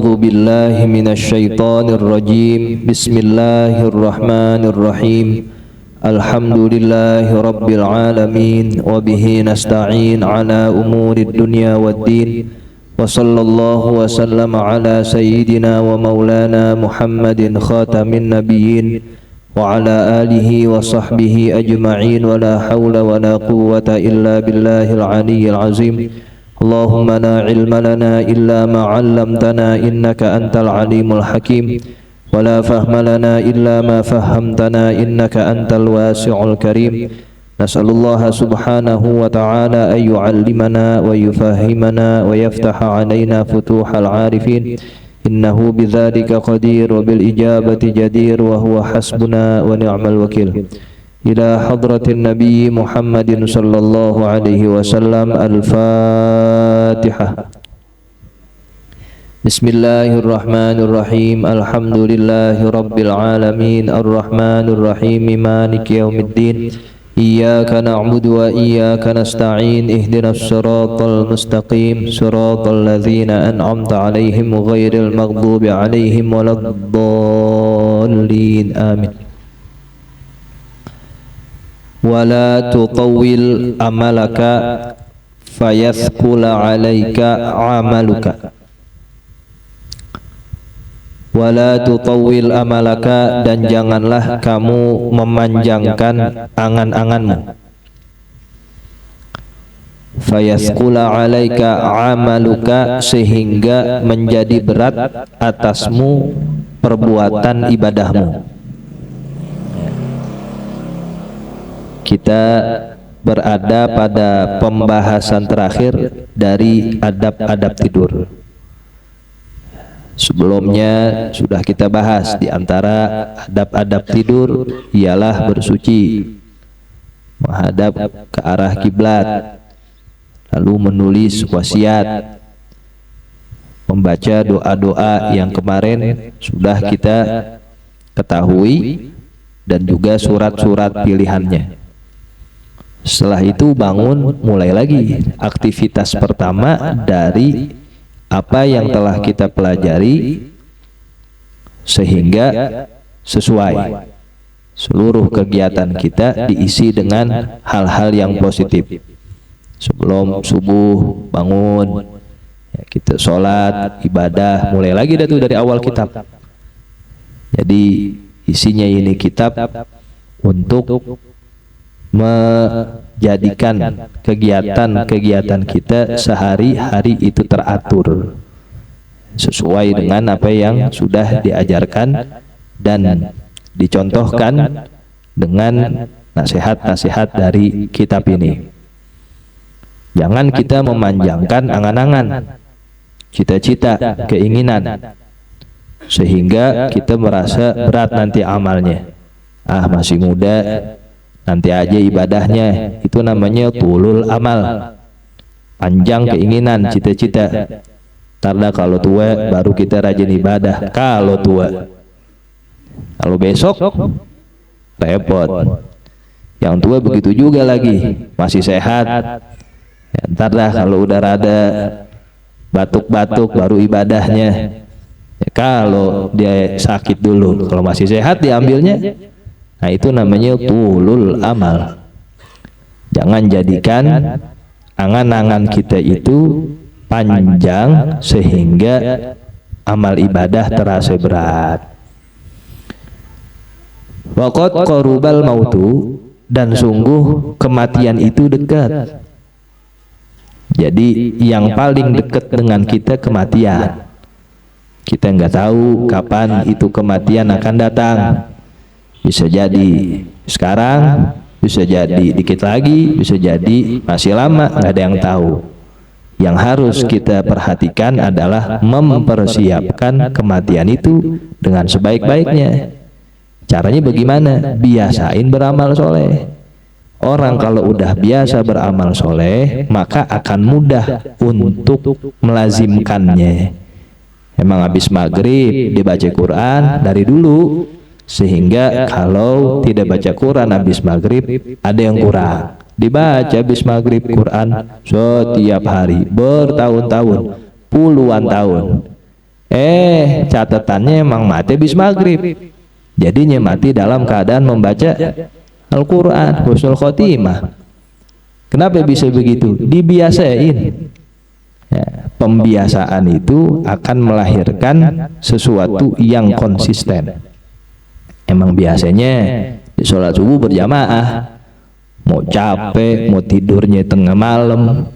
A'udzu billahi minasyaitonir rajim. Bismillahirrahmanirrahim. Alhamdulillahi rabbil alamin wa bihi nasta'in ala umurid dunya waddin. Wa sallallahu wa sallama ala sayyidina wa maulana Muhammadin khatamin nabiyyin wa ala alihi wa sahbihi ajma'in wa la hawla wa la quwwata illa billahil aliyyil azim. Allahumma la ilma lana illa ma 'allamtana innaka antal alimul hakim wa la fahma lana illa ma fahamtana innaka antal wasi'ul karim. Nas'alullaha subhanahu wa ta'ala an yu'allimana wa yufahhimana wa yaftaha 'alaina futuhal 'arifin innahu bidzalika qadir wa bil ijabati jadir wa huwa hasbuna wa ni'mal wakil. Ila hadratin Nabi Muhammadin sallallahu alaihi wasallam. Al-Fatihah. Bismillahirrahmanirrahim. Alhamdulillahi rabbil alamin. Ar-Rahmanir Rahim. Maliki yaumiddin. Iyyaka na'budu wa iyyaka nasta'in. Ihdinas siratal mustaqim. Siratal ladzina an'amta 'alaihim ghairil maghdubi 'alaihim waladdallin. Amin. Wala tutawwil amalaka fayathqula 'alaika 'amaluka. Wala tutawwil amalaka, dan janganlah kamu memanjangkan angan-anganmu. Fayathqula 'alaika 'amaluka, sehingga menjadi berat atasmu perbuatan ibadahmu. Kita berada pada pembahasan terakhir dari adab-adab tidur. Sebelumnya sudah kita bahas, di antara adab-adab tidur ialah bersuci, menghadap ke arah kiblat, lalu menulis wasiat, membaca doa-doa yang kemarin sudah kita ketahui, dan juga surat-surat pilihannya. Setelah itu bangun, mulai lagi aktivitas pertama dari apa yang telah kita pelajari, sehingga sesuai seluruh kegiatan kita diisi dengan hal-hal yang positif. Sebelum subuh bangun, ya, kita sholat, ibadah, mulai lagi dah tuh dari awal kitab. Jadi isinya ini kitab untuk menjadikan kegiatan-kegiatan kita sehari-hari itu teratur sesuai dengan apa yang sudah diajarkan dan dicontohkan dengan nasihat-nasihat dari kitab ini. Jangan kita memanjangkan angan-angan, cita-cita, keinginan, sehingga kita merasa berat nanti amalnya. Masih muda, nanti aja ibadahnya. Itu namanya tulul amal, panjang keinginan, cita-cita. Karena kalau tua baru kita rajin ibadah. Kalau tua, kalau besok repot. Yang tua begitu juga lagi, masih sehat ya, ntar dah kalau udah rada batuk-batuk baru ibadahnya ya. Kalau dia sakit dulu, kalau masih sehat diambilnya. Nah, itu namanya tulul amal. Jangan jadikan angan-angan kita itu panjang sehingga amal ibadah terasa berat. Waqad qarubal mautu, dan sungguh kematian itu dekat. Jadi yang paling dekat dengan kita kematian. Kita nggak tahu kapan itu kematian akan datang. Bisa jadi sekarang, bisa jadi dikit lagi, bisa jadi masih lama, nggak ada yang tahu. Yang harus kita perhatikan adalah mempersiapkan kematian itu dengan sebaik-baiknya. Caranya bagaimana? Biasain beramal soleh. Orang kalau udah biasa beramal soleh, maka akan mudah untuk melazimkannya. Emang habis maghrib dibaca Quran dari dulu, sehingga kalau tidak baca Quran habis maghrib ada yang kurang. Dibaca habis maghrib Quran setiap hari bertahun-tahun, puluhan tahun. Catatannya emang mati habis maghrib. Jadinya mati dalam keadaan membaca Al-Quran, husnul khotimah. Kenapa bisa begitu? Dibiasain. Ya, pembiasaan itu akan melahirkan sesuatu yang konsisten. Emang biasanya di sholat subuh berjamaah, mau capek, mau tidurnya tengah malam,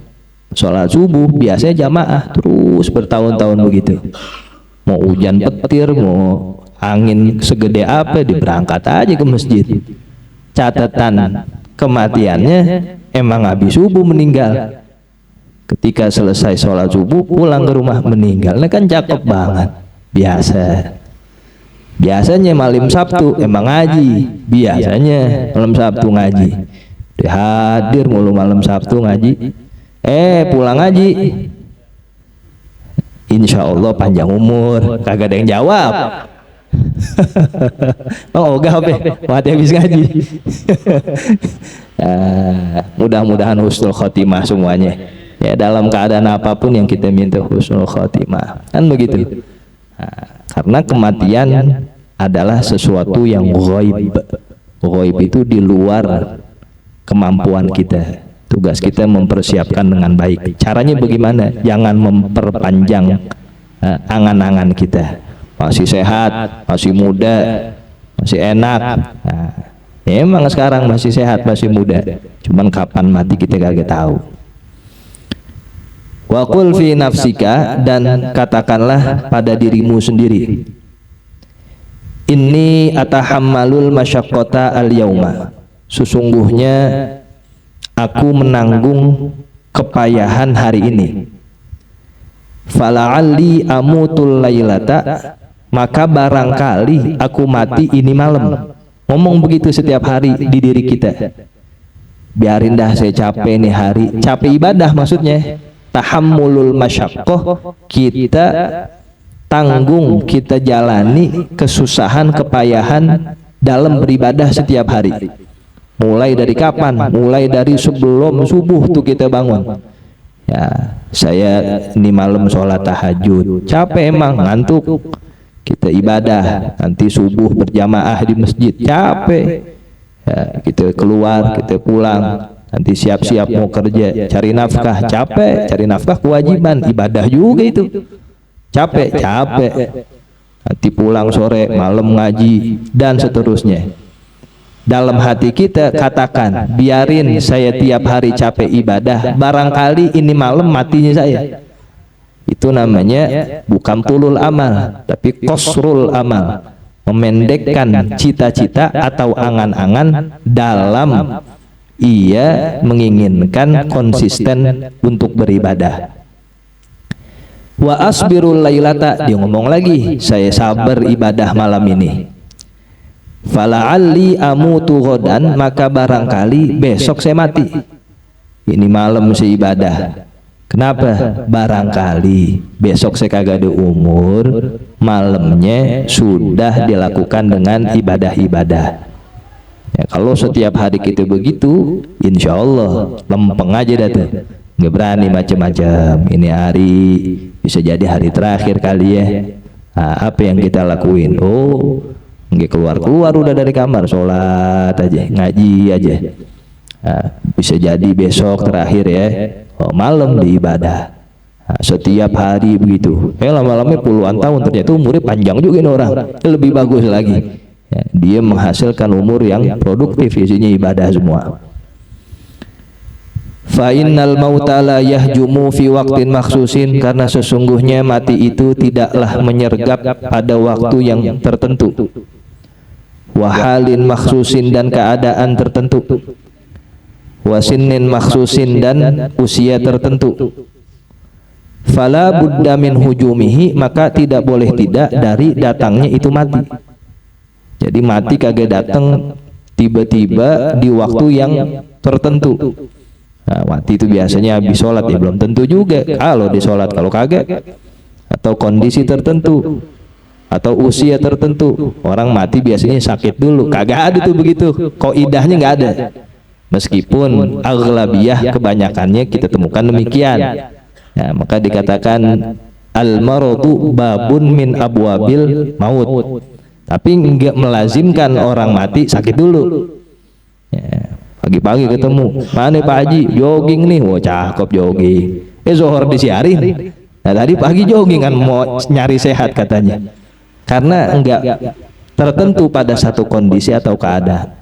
sholat subuh biasanya jamaah terus bertahun-tahun begitu. Mau hujan petir, mau angin segede apa, diberangkat aja ke masjid. Catatan kematiannya emang habis subuh meninggal. Ketika selesai sholat subuh pulang ke rumah meninggal. Nah kan cakep banget. Biasanya malam Sabtu emang ngaji. Biasanya malam Sabtu ngaji. Dia hadir mulu malam Sabtu ngaji. Pulang ngaji. Insya Allah panjang umur. Kagak ada yang jawab. Ogah mati habis ngaji. Mudah-mudahan husnul khotimah semuanya. Ya, dalam keadaan apapun yang kita minta husnul khotimah. Kan begitu. Karena kematian adalah sesuatu yang ghaib. Ghaib itu di luar kemampuan kita. Tugas kita mempersiapkan dengan baik. Caranya bagaimana? Jangan memperpanjang angan-angan kita. Masih sehat, masih muda, masih enak. Emang sekarang masih sehat, masih muda. Cuman kapan mati kita kagak tahu. Wa qul fi nafsika, dan katakanlah pada dirimu sendiri. Inni atahammalul masyaqqata al-yauma. Sesungguhnya aku menanggung kepayahan hari ini. Fala'alli amutul lailata, maka barangkali aku mati ini malam. Ngomong begitu setiap hari di diri kita. Biarin dah saya capek nih hari, capek ibadah maksudnya. Tahammulul masyaqqah, kita tanggung, kita jalani kesusahan, kepayahan dalam beribadah setiap hari. Mulai dari kapan? Mulai dari sebelum subuh tuh kita bangun. Ya, saya ini malam sholat tahajud, capek emang, ngantuk. Kita ibadah, nanti subuh berjamaah di masjid, capek. Ya, kita keluar, kita pulang, nanti siap-siap mau kerja, cari nafkah, capek. Cari nafkah kewajiban, ibadah juga itu. Capek. Nanti pulang sore, malam ngaji, dan seterusnya. Dalam hati kita katakan, biarin saya tiap hari capek ibadah, barangkali ini malam matinya saya. Itu namanya bukan tulul amal, tapi qasrul amal, memendekkan cita-cita atau angan-angan dalam ia menginginkan konsisten untuk beribadah. Wa asbirul lailata, dia ngomong lagi, saya sabar ibadah malam ini. Fala'alli amutu ghadan, maka barangkali besok saya mati. Ini malam saya ibadah. Kenapa? Barangkali besok saya kagak ada umur, malamnya sudah dilakukan dengan ibadah-ibadah. Ya, kalau setiap hari kita begitu, insya Allah lempeng aja dah tuh. Nggak berani macam-macam. Ini hari bisa jadi hari terakhir kali ya. Apa yang kita lakuin? Nggak keluar udah dari kamar, sholat aja, ngaji aja. Bisa jadi besok terakhir ya. Malam di ibadah. Setiap hari begitu. Lama-lama puluhan tahun, ternyata umurnya panjang juga ini orang. Lebih bagus lagi. Ya, dia menghasilkan umur yang produktif, isinya ibadah semua. Fa innal mauta la yahjumu fi waqtin makhsusin, karena sesungguhnya mati itu tidaklah menyergap pada waktu yang tertentu. Wahalin makhsusin, dan keadaan tertentu. Wasinin makhsusin, dan usia tertentu. Fala budda min hujumihi, maka tidak boleh tidak dari datangnya itu mati. Jadi mati kagak datang tiba-tiba di waktu yang tertentu. Mati itu biasanya habis sholat, ya belum tentu juga kalau di sholat, kalau kagak, atau kondisi tertentu, atau usia tertentu. Orang mati biasanya sakit dulu, kagak ada tuh begitu, qaidahnya nggak ada. Meskipun aghlabiyah, kebanyakannya kita temukan demikian. Maka dikatakan al-maradu babun min abwabil maut. Tapi enggak melazimkan orang mati sakit dulu. Ya, pagi-pagi ketemu, mana Pak Haji jogging nih, wah cakep jogging. Zuhur disiarin. Nah, tadi pagi jogging kan mau nyari sehat katanya. Karena enggak tertentu pada satu kondisi atau keadaan.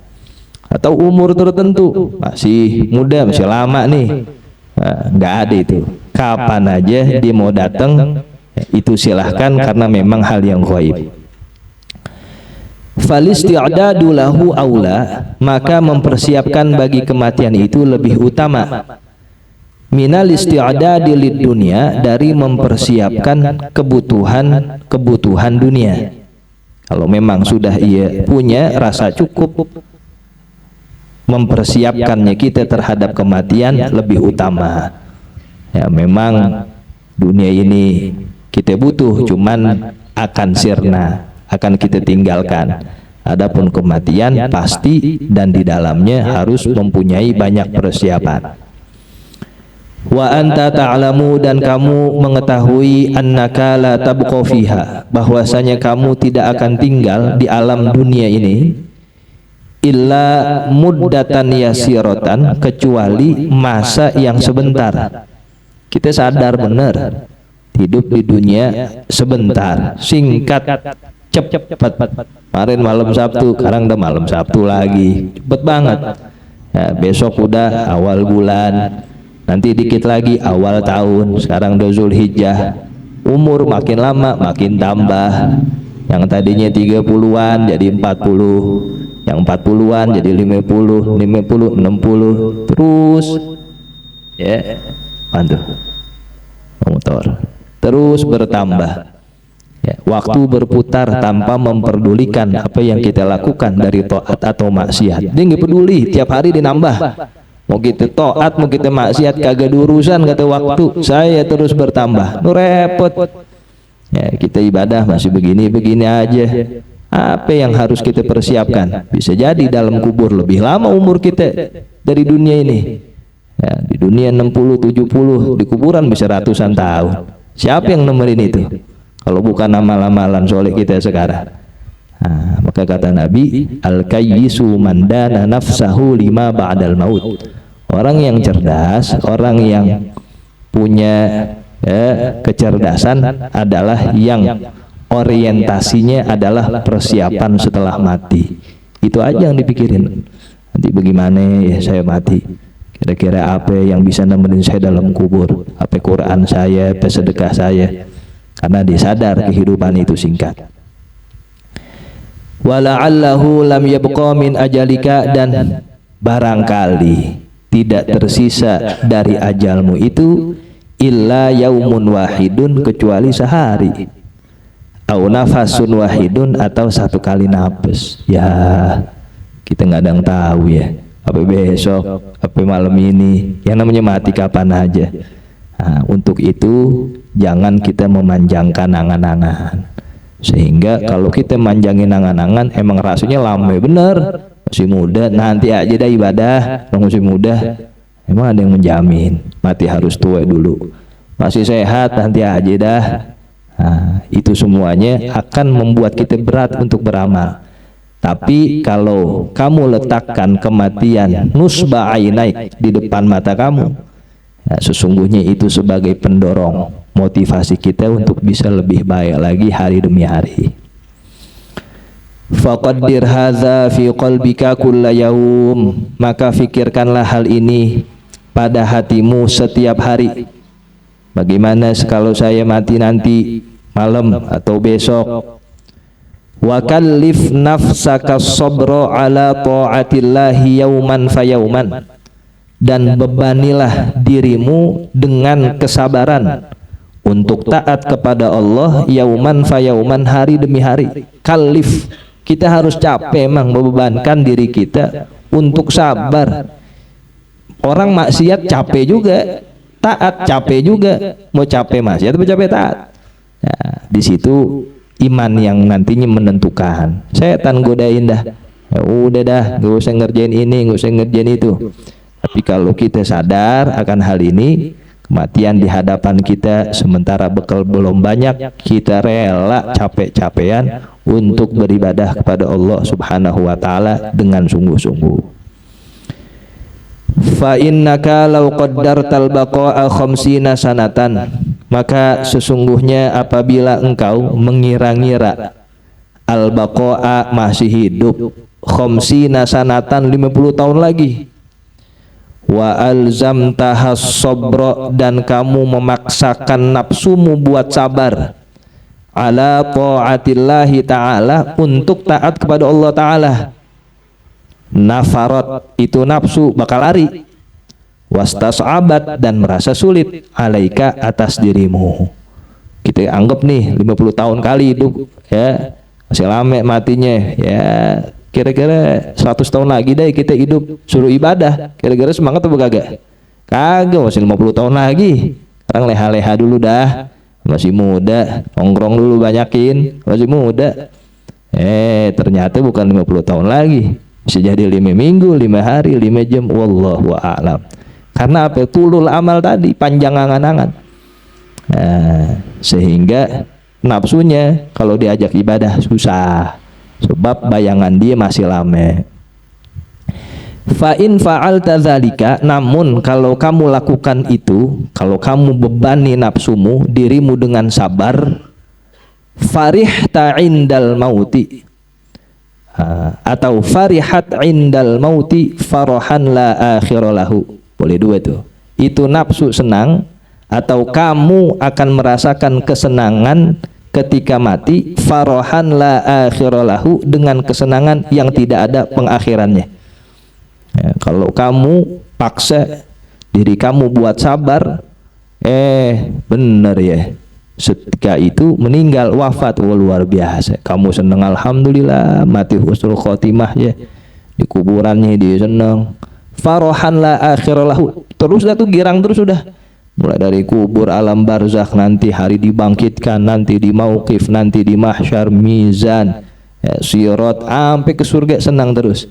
Atau umur tertentu, masih muda, masih lama nih. Nah, enggak ada itu. Kapan aja dia mau datang, itu silahkan karena memang hal yang ghaib. Falisti'dadu lahu aula, maka mempersiapkan bagi kematian itu lebih utama. Minal isti'dadi lid dunya, dari mempersiapkan kebutuhan dunia. Kalau memang sudah ia punya rasa cukup, mempersiapkannya kita terhadap kematian lebih utama. Ya memang dunia ini kita butuh, cuman akan sirna, akan kita tinggalkan. Adapun kematian pasti, dan di dalamnya harus mempunyai banyak persiapan. Wa anta ta'lamu, dan kamu mengetahui, annaka la tabqa fiha, bahwasanya kamu tidak akan tinggal di alam dunia ini, illa muddatan yasiratan, kecuali masa yang sebentar. Kita sadar benar hidup di dunia sebentar, singkat, cepat. Kemarin malam Sabtu, sekarang udah malam Sabtu lagi, cepet banget. Ya, besok udah awal bulan, nanti dikit lagi awal tahun, sekarang udah Zulhijjah. Umur makin lama makin tambah. Yang tadinya 30-an jadi 40, yang 40-an jadi 50, 60, terus ya, mantu motor terus bertambah. Ya, waktu berputar tanpa memperdulikan apa yang kita lakukan dari taat atau maksiat. Dia nggak peduli, tiap hari dinambah. Mau kita taat, mau kita maksiat, kagak urusan kata waktu. Saya terus bertambah. Nu repot. Ya, kita ibadah masih begini-begini aja. Apa yang harus kita persiapkan? Bisa jadi dalam kubur lebih lama umur kita dari dunia ini. Ya, di dunia 60, 70, di kuburan bisa ratusan tahun. Siapa yang nemerin itu? Kalau bukan amal-amalan soleh kita sekarang. Nah, maka kata Nabi, al-kayyisu man dana nafsahu lima ba'dal maut. Orang yang cerdas, orang yang punya kecerdasan adalah yang orientasinya adalah persiapan setelah mati. Itu aja yang dipikirin. Nanti bagaimana ya saya mati? Kira-kira apa yang bisa nemenin saya dalam kubur? Apa Quran saya, apa sedekah saya? Karena dia sadar kehidupan itu singkat. Wala'allahu lam yabqa min ajalika, dan barangkali tidak tersisa dari ajalmu itu illa yaumun wahidun, kecuali sehari, au nafasun wahidun, atau satu kali nafas. Ya kita nggak ada yang tahu ya, apa besok, apa malam ini, yang namanya mati kapan aja. Nah, untuk itu jangan kita memanjangkan angan-angan, sehingga kalau kita manjangin angan-angan emang rasanya lama bener. Masih muda, nanti aja dah ibadah. Masih muda, emang ada yang menjamin mati harus tua dulu? Masih sehat, nanti aja dah. Nah, itu semuanya akan membuat kita berat untuk beramal. Tapi kalau kamu letakkan kematian nusba ainaik di depan mata kamu, ya, sesungguhnya itu sebagai pendorong motivasi kita untuk bisa lebih baik lagi hari demi hari. Faqaddir hadza fi qalbika kulla yaum, maka fikirkanlah hal ini pada hatimu setiap hari. Bagaimana kalau saya mati nanti malam atau besok? Wa kallif nafsaka sabra ala ta'atillahi yauman fa yauman, dan bebanilah dirimu dengan kesabaran untuk taat kepada Allah yauman fa yauman, hari demi hari. Kallif, kita harus capek memang, membebankan diri kita untuk sabar. Orang maksiat capek juga, taat capek juga. Mau capek maksiat atau capek taat? Nah, di situ iman yang nantinya menentukan. Setan godain dah, ya udah dah, gak usah ngerjain ini, gak usah ngerjain itu. Tapi kalau kita sadar akan hal ini, Kematian di hadapan kita, sementara bekal belum banyak, kita rela capek-capean untuk beribadah kepada Allah Subhanahu wa taala dengan sungguh-sungguh. Fa innaka law qaddartal baqa'a khamsina sanatan, maka sesungguhnya apabila engkau mengira-ngira al-baqa'a masih hidup, khamsina sanatan 50 tahun lagi, wa alzamtahas sabra, dan kamu memaksakan nafsumu buat sabar, ala ta'atillahi ta'ala, untuk taat kepada Allah ta'ala, nafarat, itu nafsu bakal lari, wastas'abat, dan merasa sulit, alaika, atas dirimu. Kita anggap nih 50 tahun kali hidup, ya masih lama matinya, ya kira-kira 100 tahun lagi deh kita hidup, suruh ibadah, kira-kira semangat atau kagak? Kagak, masih 50 tahun lagi. Sekarang leha-leha dulu dah, masih muda, nongkrong dulu banyakin, masih muda. Ternyata bukan 50 tahun lagi, bisa jadi 5 minggu, 5 hari, 5 jam, wallahu a'lam. Karena apa? Tulul amal tadi, panjang angan-angan. Sehingga nafsunya kalau diajak ibadah susah, sebab bayangan dia masih lama. Fa in fa'alta dzalika, namun kalau kamu lakukan itu, kalau kamu bebani nafsumu, dirimu dengan sabar, farihta indal mauti, atau farihat indal mauti farahan la akhira lahu. Boleh dua tuh. Itu nafsu senang, atau kamu akan merasakan kesenangan ketika mati, farahan la akhira lahu, dengan kesenangan yang tidak ada pengakhirannya. Ya, kalau kamu paksa diri kamu buat sabar, bener ya, setika itu meninggal, wafat, luar biasa. Kamu senang, alhamdulillah, mati husnul khotimah ya, di kuburannya dia senang, farahan la akhira lahu, terus dah tuh girang terus sudah, mulai dari kubur, alam barzakh, nanti hari dibangkitkan, nanti di mauqif, nanti di mahsyar, mizan, ya, sirat, sampai ke surga, senang terus.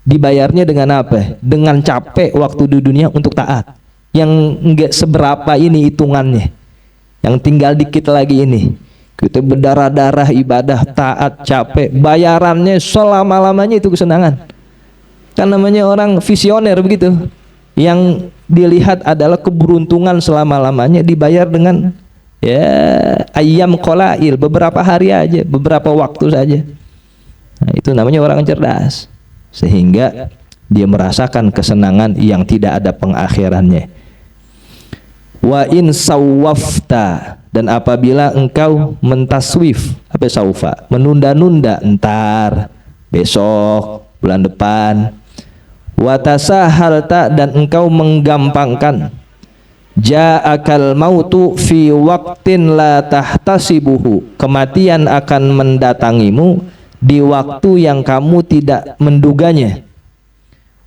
Dibayarnya dengan apa? Dengan capek waktu di dunia untuk taat, yang enggak seberapa ini hitungannya, yang tinggal dikit lagi ini. Kita berdarah-darah ibadah, taat, capek, bayarannya selama-lamanya itu kesenangan. Kan namanya orang visioner begitu, yang dilihat adalah keberuntungan selama-lamanya, dibayar dengan ya ayyam qalail, beberapa hari aja, beberapa waktu saja. Nah, itu namanya orang cerdas, sehingga dia merasakan kesenangan yang tidak ada pengakhirannya. Wa in sawwafta, dan apabila engkau mentaswif, apa saufa, menunda-nunda, entar, besok, bulan depan, watasahalta, dan engkau menggampangkan, ja'akal mautu fi waqtin la tahtasibuhu, kematian akan mendatangimu di waktu yang kamu tidak menduganya,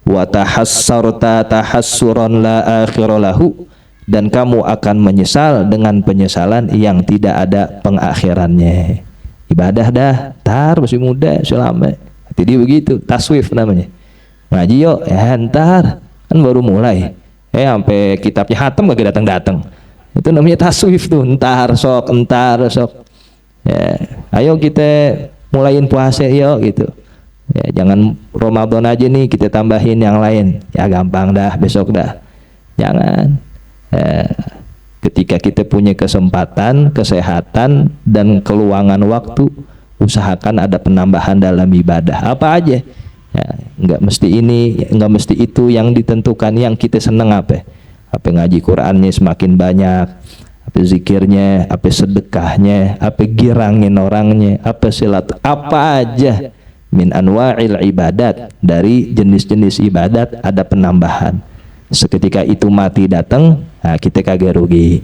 watahassarta tahassuran la akhira lahu, dan kamu akan menyesal dengan penyesalan yang tidak ada pengakhirannya. Ibadah dah, tar masih muda, selama. Jadi begitu, taswif namanya. Ngaji yuk, ya ntar, kan baru mulai. Sampai kitabnya hatam gak datang-datang. Itu namanya taswif tuh, entar sok. Ya, ayo kita mulain puasa yuk gitu. Ya, jangan Ramadan aja nih kita tambahin yang lain. Ya gampang dah, besok dah. Jangan. Ketika kita punya kesempatan, kesehatan, dan keluangan waktu, usahakan ada penambahan dalam ibadah apa aja. Ya, enggak mesti ini, enggak mesti itu yang ditentukan. Yang kita seneng apa ngaji Qur'annya semakin banyak, apa zikirnya, apa sedekahnya, apa girangin orangnya, apa silat, apa aja min anwa'il ibadat, dari jenis-jenis ibadat ada penambahan. Seketika itu mati datang, nah kita kagak rugi.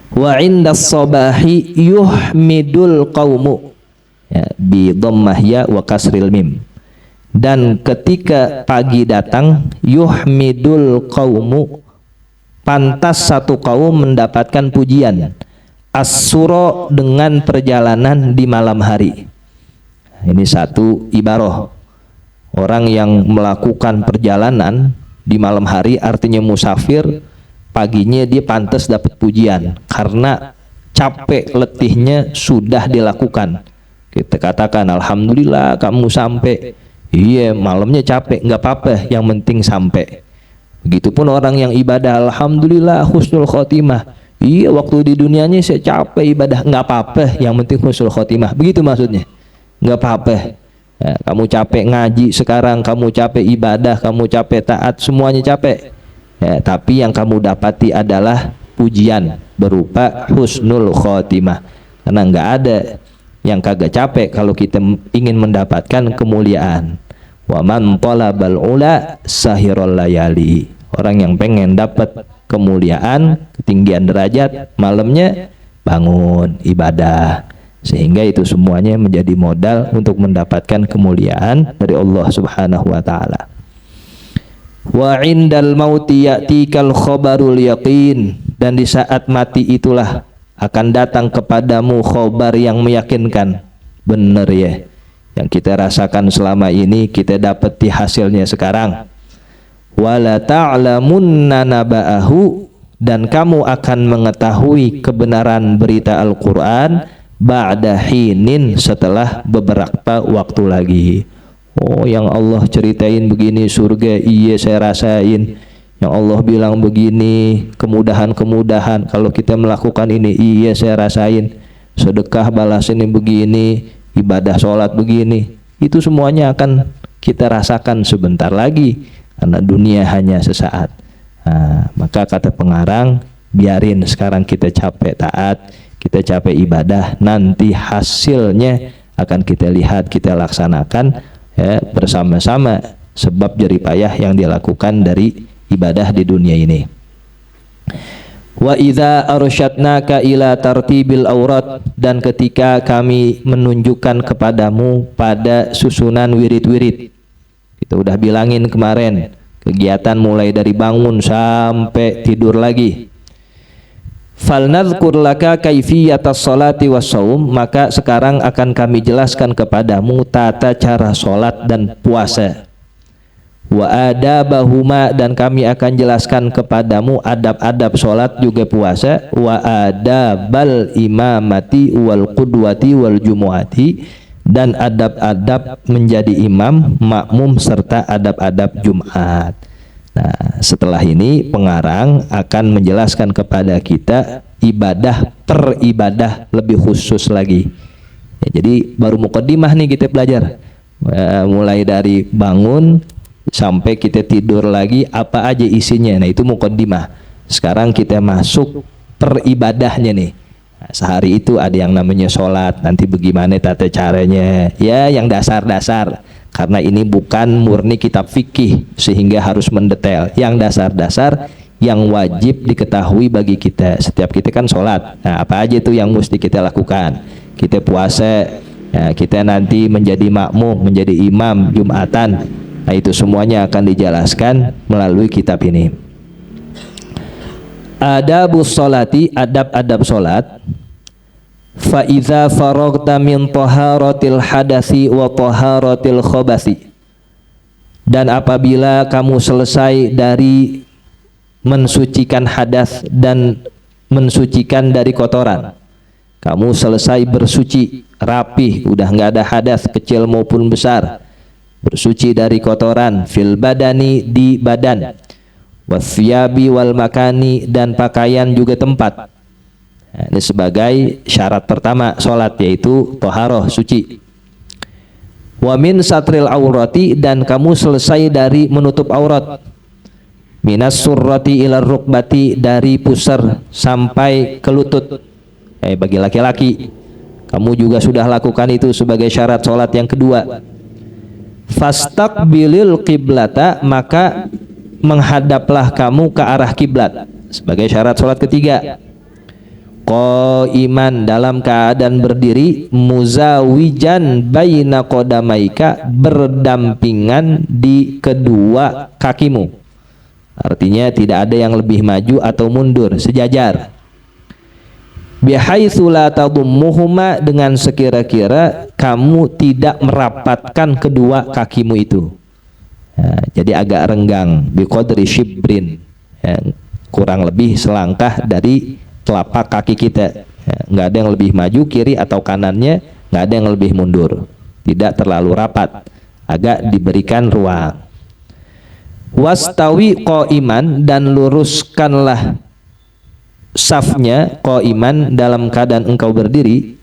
Wa indas sabahi yuhmidul qaumu, ya, bi dhammah ya wa kasril mim. Dan ketika pagi datang, yuhmidul qaumu, pantas satu kaum mendapatkan pujian, as-sura, dengan perjalanan di malam hari. Ini satu ibarah. Orang yang melakukan perjalanan di malam hari artinya musafir, paginya dia pantas dapat pujian karena capek letihnya sudah dilakukan. Kita katakan alhamdulillah kamu sampai. Iya, malamnya capek, nggak apa-apa, yang penting sampai. Begitupun orang yang ibadah, alhamdulillah husnul khotimah. Iya, waktu di dunianya saya capek ibadah, nggak apa-apa, yang penting husnul khotimah. Begitu maksudnya, nggak apa-apa. Ya, kamu capek ngaji sekarang, kamu capek ibadah, kamu capek taat, semuanya capek. Ya, tapi yang kamu dapati adalah pujian berupa husnul khotimah. Karena nggak ada yang kagak capek kalau kita ingin mendapatkan kemuliaan. Wa man talabal ula sahirul layali. Orang yang pengen dapat kemuliaan, ketinggian derajat, malamnya bangun ibadah. Sehingga itu semuanya menjadi modal untuk mendapatkan kemuliaan dari Allah Subhanahu wa taala. Wa indal mauti ya'tikal khabarul yaqin, dan di saat mati itulah akan datang kepadamu khobar yang meyakinkan. Benar ya, yang kita rasakan selama ini kita dapati hasilnya sekarang. Wala ta'lamunna naba'ahu, dan kamu akan mengetahui kebenaran berita Al-Quran ba'da hinin, setelah beberapa waktu lagi. Oh, yang Allah ceritain begini surga, iya saya rasain. Yang Allah bilang begini, kemudahan-kemudahan kalau kita melakukan ini, iya saya rasain. Sedekah balas ini begini, ibadah sholat begini. Itu semuanya akan kita rasakan sebentar lagi, karena dunia hanya sesaat. Nah, maka kata pengarang, biarin sekarang kita capek taat, kita capek ibadah, nanti hasilnya akan kita lihat, kita laksanakan ya, bersama-sama, sebab jerih payah yang dilakukan dari ibadah di dunia ini. Wa idza arsyadnaka ila tartibil aurat, dan ketika kami menunjukkan kepadamu pada susunan wirid-wirid. Kita udah bilangin kemarin, kegiatan mulai dari bangun sampai tidur lagi. Falnadhkur laka kaifiyatas sholati wassaum, maka sekarang akan kami jelaskan kepadamu tata cara sholat dan puasa. Wa adabahuma, dan kami akan jelaskan kepadamu adab-adab sholat juga puasa. Wa adabal imamati wal qudwati wal jumu'ati, dan adab-adab menjadi imam, makmum, serta adab-adab Jumat. Nah, setelah ini pengarang akan menjelaskan kepada kita ibadah per ibadah lebih khusus lagi. Ya, jadi baru muqaddimah nih kita belajar. Mulai dari bangun sampai kita tidur lagi apa aja isinya. Nah, itu muqaddimah. Sekarang kita masuk per ibadahnya nih. Nah, sehari itu ada yang namanya sholat, nanti bagaimana tata caranya. Ya, yang dasar-dasar. Karena ini bukan murni kitab fikih sehingga harus mendetail. Yang dasar-dasar yang wajib diketahui bagi kita. Setiap kita kan sholat. Nah, apa aja itu yang mesti kita lakukan? Kita puasa, ya, kita nanti menjadi makmum, menjadi imam Jumatan. Nah, itu semuanya akan dijelaskan melalui kitab ini. Adabus sholati, adab-adab sholat. Fa idza faragta min taharatil hadasi wa taharatil khabasi, dan apabila kamu selesai dari mensucikan hadas dan mensucikan dari kotoran, kamu selesai bersuci rapih, udah nggak ada hadas kecil maupun besar, bersuci dari kotoran, fil badani, di badan, wasyabi wal makani, dan pakaian juga tempat. Nah, ini sebagai syarat pertama sholat, yaitu toharoh, suci. Wa min satril aurati, dan kamu selesai dari menutup aurat. Minas surrati ilar rukbati, dari pusar sampai ke lutut. Bagi laki-laki, kamu juga sudah lakukan itu sebagai syarat sholat yang kedua. Fastaqbilil qiblata, maka menghadaplah kamu ke arah kiblat, sebagai syarat sholat ketiga. Qaiman, dalam keadaan berdiri, muzawijan baina qadamaika, berdampingan di kedua kakimu. Artinya tidak ada yang lebih maju atau mundur, sejajar. Bihaitsu la tadummuhuma, dengan sekira-kira kamu tidak merapatkan kedua kakimu itu. Jadi agak renggang, biqadri shibrin. kurang lebih selangkah dari telapak kaki kita. Ya, nggak ada yang lebih maju kiri atau kanannya, nggak ada yang lebih mundur. Tidak terlalu rapat, agak diberikan ruang. Wastawi qa'iman, dan luruskanlah safnya qa'iman dalam keadaan engkau berdiri.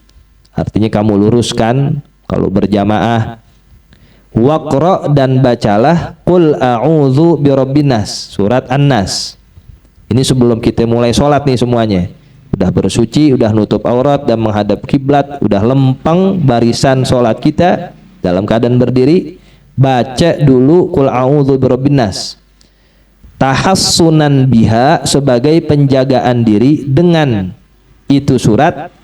Artinya kamu luruskan kalau berjamaah. Waqra, dan bacalah qul a'udzu birabbin nas, surat An-Nas. Ini sebelum kita mulai sholat nih semuanya. Udah bersuci, udah nutup aurat dan menghadap kiblat, udah lempeng barisan sholat kita dalam keadaan berdiri, baca dulu qul a'udzu birabbin nas. Tahassunan biha, sebagai penjagaan diri dengan itu surat,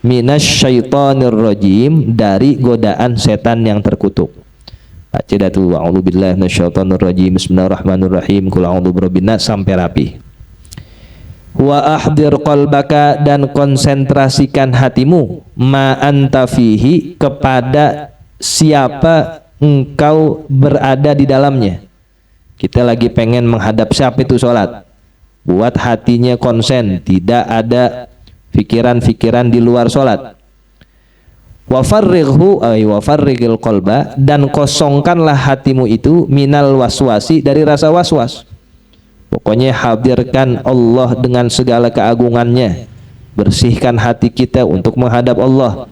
minasyaitonir rajim, dari godaan setan yang terkutuk. Baca dah tu a'udzubillahi minasyaitonir rajim, bismillahirrahmanirrahim, qul a'udzu birabbin nas sampai rapi. Wa ahdir qalbaka, dan konsentrasikan hatimu, ma anta fihi, kepada siapa engkau berada di dalamnya. Kita lagi pengen menghadap siapa itu sholat, buat hatinya konsen, tidak ada pikiran-pikiran di luar sholat. Wa farrighhu ay wa farrighil qalba, dan kosongkanlah hatimu itu minal waswasi, dari rasa waswas. Pokoknya hadirkan Allah dengan segala keagungannya, bersihkan hati kita untuk menghadap Allah.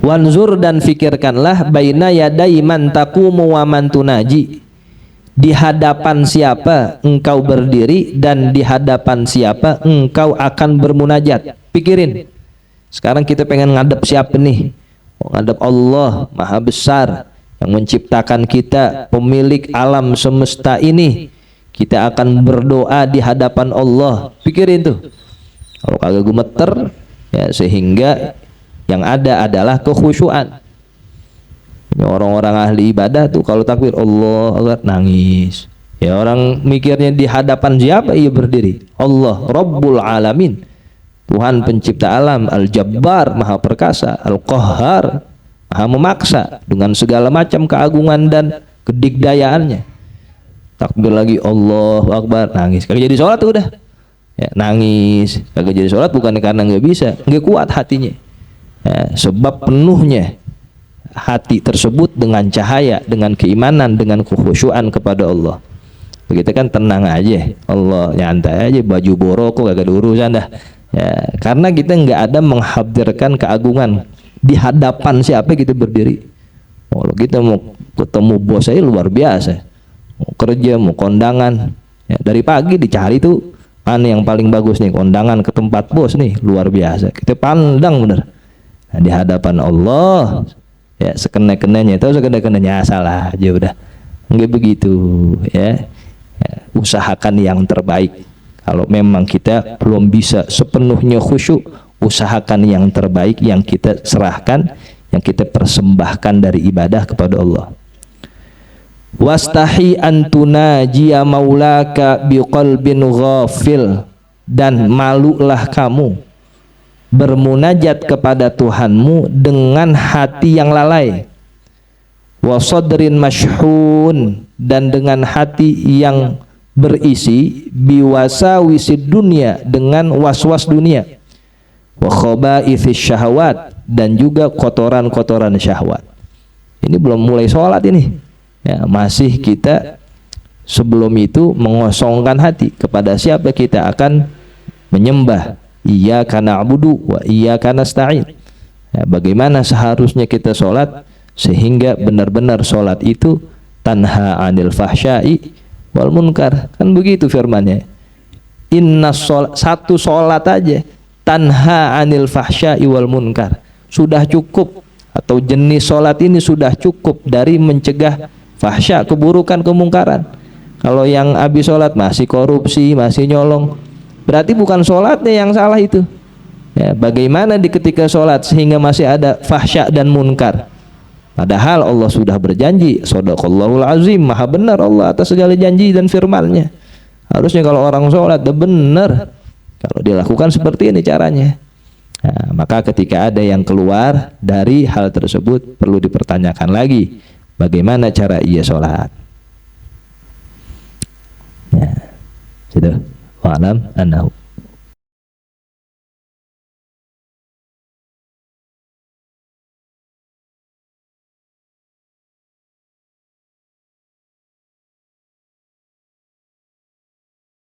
Wanzur, dan fikirkanlah baina yadai man taqumu wa man tunaji, di hadapan siapa engkau berdiri dan di hadapan siapa engkau akan bermunajat. Pikirin, sekarang kita pengen ngadep siapa nih? Ngadep Allah Maha Besar yang menciptakan kita, pemilik alam semesta ini. Kita akan berdoa di hadapan Allah. Pikirin tuh, kalau kagak gemeter ya, sehingga yang ada adalah kekhusyuan. Orang-orang ahli ibadah tuh kalau takbir Allah agak nangis. Ya, orang mikirnya di hadapan siapa ia berdiri? Allah Rabbul Alamin, Tuhan pencipta alam, Al-Jabbar, Maha Perkasa, Al-Qahhar, Maha Memaksa dengan segala macam keagungan dan kedikdayaannya. Takbir lagi Allahu Akbar, nangis. Kagak jadi sholat tuh udah ya, nangis. Kagak jadi sholat bukan karena nggak bisa, nggak kuat hatinya ya, sebab penuhnya hati tersebut dengan cahaya, dengan keimanan, dengan kekhusyuan kepada Allah. Begitu kan tenang aja, Allah nyantai aja, baju borok kok kagak ada urusan dah ya, karena kita nggak ada menghadirkan keagungan di hadapan siapa kita berdiri. Kalau kita mau ketemu bos saya luar biasa, mau kerja, mau kondangan ya, dari pagi dicari tuh mana yang paling bagus nih, kondangan ke tempat bos nih, luar biasa, kita pandang bener. Nah, di hadapan Allah ya, sekena-kenanya, tahu sekena-kenanya asal aja udah, nggak begitu ya. Ya, usahakan yang terbaik. Kalau memang kita belum bisa sepenuhnya khusyuk, usahakan yang terbaik yang kita serahkan, yang kita persembahkan dari ibadah kepada Allah. Wastahi antuna jia maulaka biqalbin ghafil, dan malulah kamu bermunajat kepada Tuhanmu dengan hati yang lalai. Wa sadrin mashhun, dan dengan hati yang berisi biwasawisid dunia, dengan waswas dunia. Wa khaba'ithis syahwat, dan juga kotoran-kotoran syahwat. Ini belum mulai sholat ini ya, masih kita sebelum itu mengosongkan hati kepada siapa kita akan menyembah. Iyyaka na'budu wa iyyaka nasta'in ya, bagaimana seharusnya kita sholat sehingga benar-benar sholat itu tanha anil fahsya'i wal munkar, kan begitu firmannya. Inna sholat, satu sholat aja tanha anil fahsya'i wal munkar, sudah cukup, atau jenis sholat ini sudah cukup dari mencegah fahsya, keburukan, kemungkaran. Kalau yang habis sholat masih korupsi, masih nyolong, berarti bukan sholatnya yang salah itu ya, bagaimana di ketika sholat sehingga masih ada fahsya dan munkar. Padahal Allah sudah berjanji, shadaqallahul azim, maha benar Allah atas segala janji dan firman-Nya. Harusnya kalau orang sholat benar, kalau dilakukan seperti ini caranya. Nah, maka ketika ada yang keluar dari hal tersebut, perlu dipertanyakan lagi bagaimana cara ia sholat ya. Gitu. Wa'lam annahu